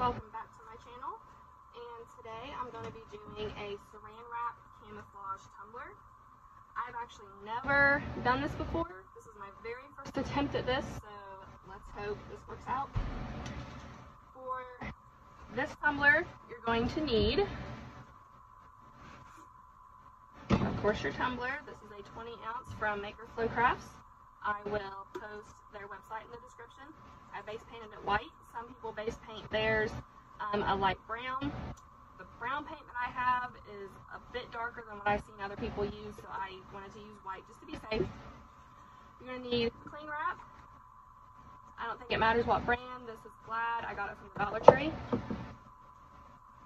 welcome back to my channel, and today I'm going to be doing a Saran wrap camouflage tumbler. I've actually never done this before. This is my very first attempt at this, so let's hope this works out. For this tumbler, you're going to need, of course, your tumbler. This is a 20 ounce from Maker Flow Crafts. I will post their website in the description. I base painted it white. Some people base paint theirs a light brown. The brown paint that I have is a bit darker than what I've seen other people use, so I wanted to use white just to be safe. You're going to need cling wrap. I don't think it matters what brand. This is Glad. I got it from the Dollar Tree.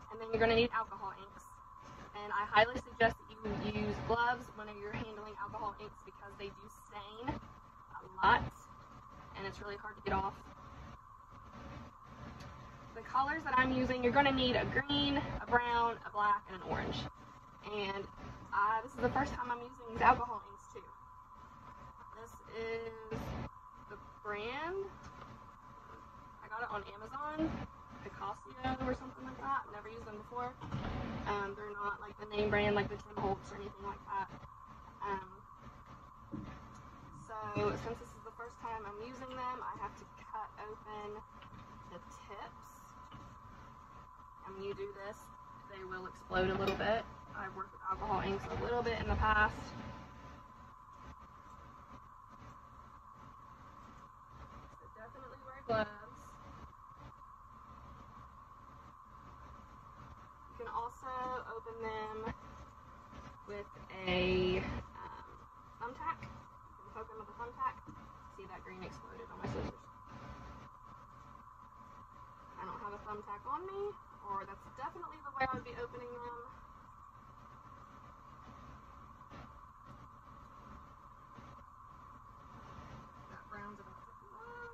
And then you're going to need alcohol inks. And I highly suggest that you use gloves when you're handling alcohol inks because they do stain a lot and it's really hard to get off. The colors that I'm using, you're going to need a green, a brown, a black, and an orange. And this is the first time I'm using these alcohol inks too. This is the brand. I got it on Amazon, Picasso or something like that. I've never used them before. They're not like the name brand like the Tim Holtz or anything like that. So since this is the first time I'm using them, I have to cut open the tips. And when you do this, they will explode a little bit. I've worked with alcohol inks a little bit in the past. So definitely wear gloves. You can also open them with a thumbtack. You can poke them with a thumbtack. See, that green exploded on my scissors. I don't have a thumbtack on me, or that's definitely the way I would be opening them. That brown's about to,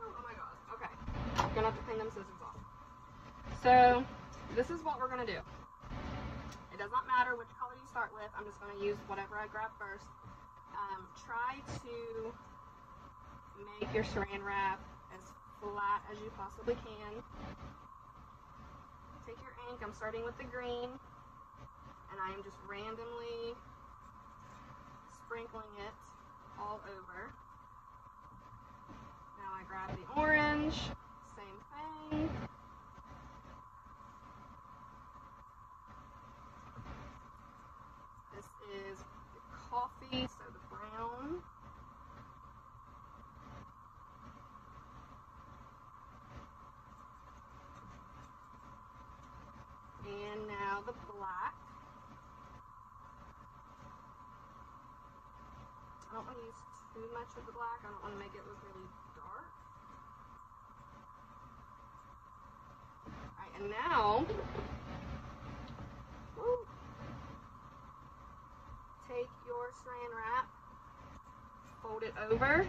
oh my god, okay. I'm gonna have to clean them scissors off. So, this is what we're gonna do. It does not matter which color you start with, I'm just gonna use whatever I grab first. Try to make your saran wrap as flat as you possibly can. Take your ink, I'm starting with the green, and I am just randomly sprinkling it all over. Now I grab the orange, same thing. This is the coffee, so the brown. And now the black. I don't want to use too much of the black. I don't want to make it look really dark. Alright, and now, take your saran wrap, fold it over,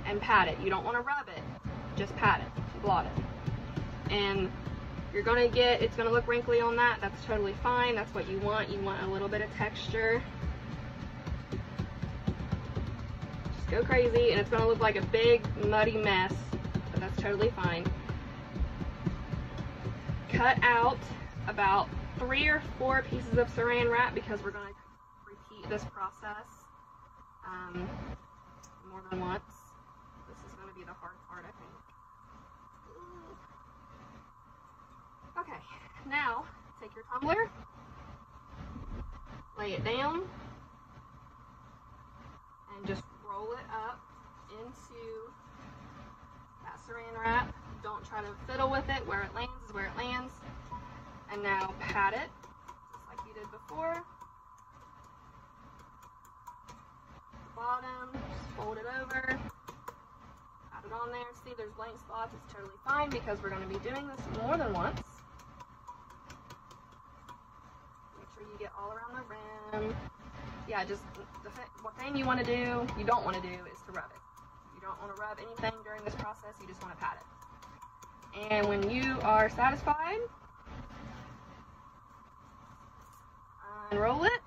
and pat it. You don't want to rub it, just pat it, blot it. And you're going to get, it's going to look wrinkly on that. That's totally fine. That's what you want. You want a little bit of texture. Just go crazy, and it's going to look like a big, muddy mess, but that's totally fine. Cut out about 3 or 4 pieces of saran wrap because we're going to repeat this process more than once. This is going to be the hard part, I think. Okay, now take your tumbler, lay it down, and just roll it up into that saran wrap. Don't try to fiddle with it. Where it lands is where it lands. And now pat it, just like you did before. The bottom, just fold it over, pat it on there. See, there's blank spots. It's totally fine because we're going to be doing this more than once. You get all around the rim. Yeah, just the thing you want to do, you don't want to do, is to rub it. You don't want to rub anything during this process, you just want to pat it. And when you are satisfied, unroll it.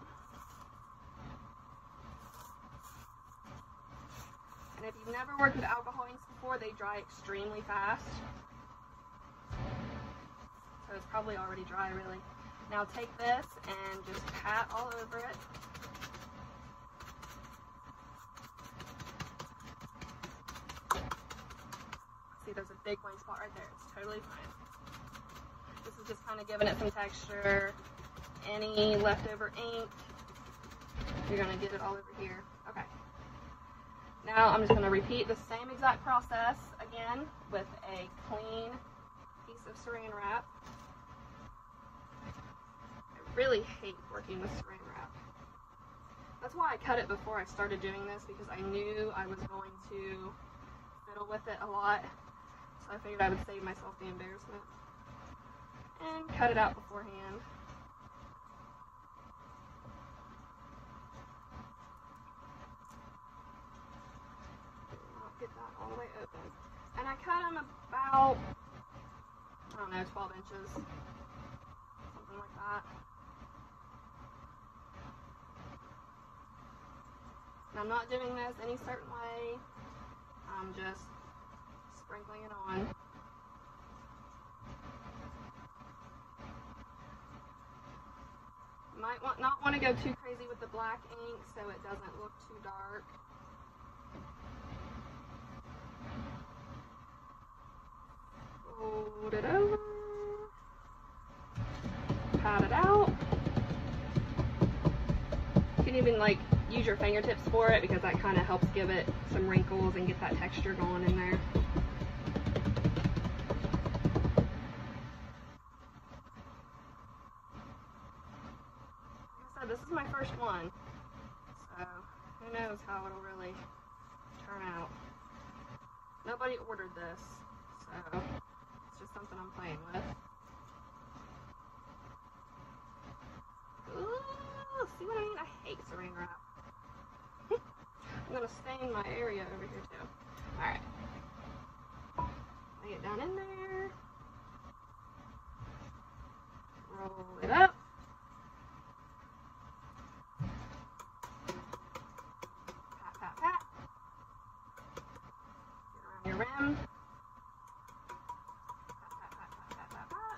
And if you've never worked with alcohol inks before, they dry extremely fast. so it's probably already dry, really. Now take this and just pat all over it. See, there's a big white spot right there. It's totally fine. This is just kind of giving it some texture. Any leftover ink, you're going to get it all over here. Okay. Now I'm just going to repeat the same exact process again with a clean piece of Saran wrap. I really hate working with Saran wrap. That's why I cut it before I started doing this, because I knew I was going to fiddle with it a lot. So I figured I would save myself the embarrassment and cut it out beforehand. I'll get that all the way open. And I cut them about, I don't know, 12 inches, something like that. And I'm not doing this any certain way. I'm just sprinkling it on. You might not want to go too crazy with the black ink so it doesn't look too dark. Fold it over. Pat it out. You can even like use your fingertips for it, because that kind of helps give it some wrinkles and get that texture going in there. Like I said, this is my first one, so who knows how it'll really turn out. Nobody ordered this, so it's just something I'm playing with. Ooh, see what I mean? I hate Saran wrap. I'm going to stain my area over here too. Alright. Lay it down in there. Roll it up. Pat, pat, pat. Get around your rim. Pat, pat, pat, pat, pat, pat, pat.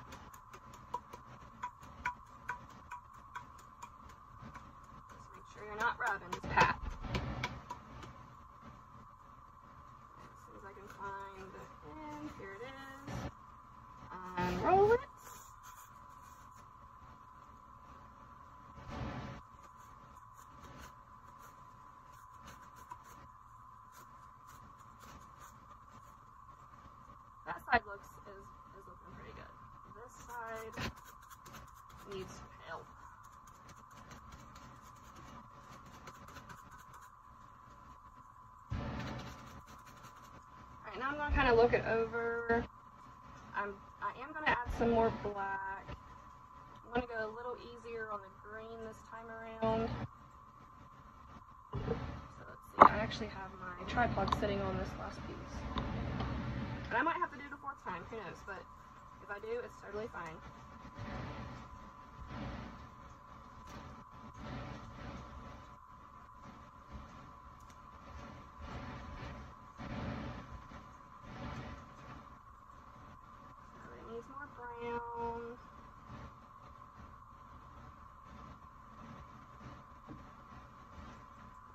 Just make sure you're not rubbing, just pat. Here it is. Unroll it. That side is looking pretty good. This side needs some help. Now I'm going to kind of look it over. I am going to add some more black. I'm going to go a little easier on the green this time around. So let's see, I actually have my tripod sitting on this last piece. And I might have to do it a fourth time, who knows, but if I do, it's totally fine. More brown.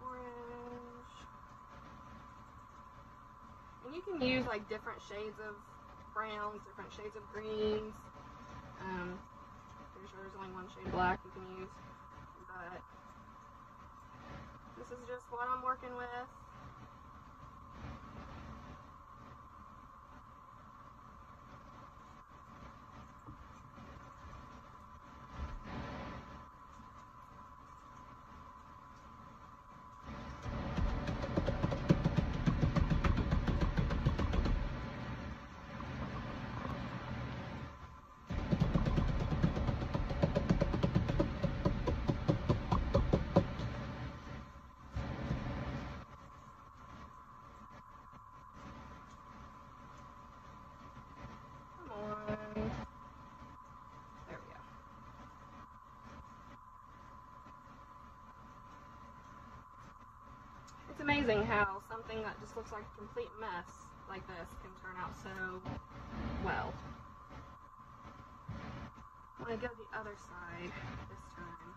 Orange. And you can use like different shades of browns, different shades of greens. Pretty sure there's only one shade of black you can use, but this is just what I'm working with. It's amazing how something that just looks like a complete mess like this can turn out so well. I'm going to go the other side this time.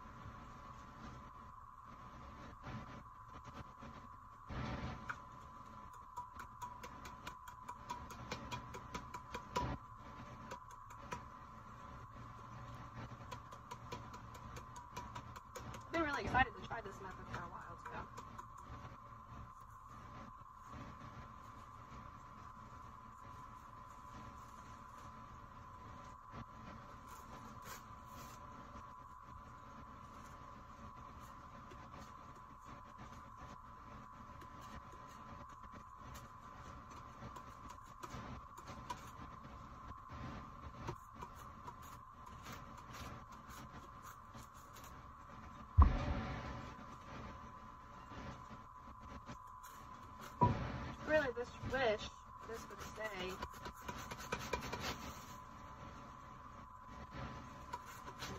I've been really excited to try this method for a while too. Really, wish this would stay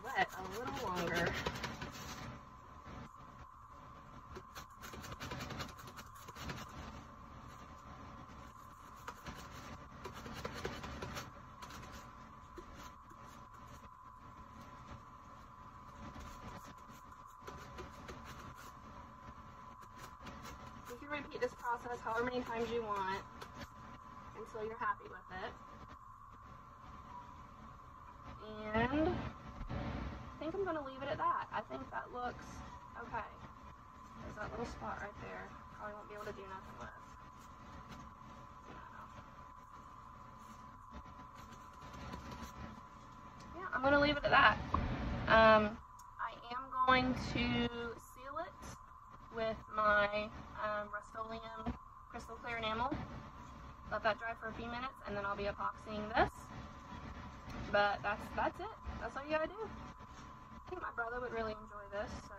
wet a little longer. You can repeat this process however many times you want until you're happy with it. And I think I'm going to leave it at that. I think that looks okay. There's that little spot right there. Probably won't be able to do nothing with. Yeah, I'm going to leave it at that. I am going to seal it with my Rust-Oleum crystal clear enamel. Let that dry for a few minutes, and then I'll be epoxying this. But that's it. That's all you gotta do. I think my brother would really enjoy this, so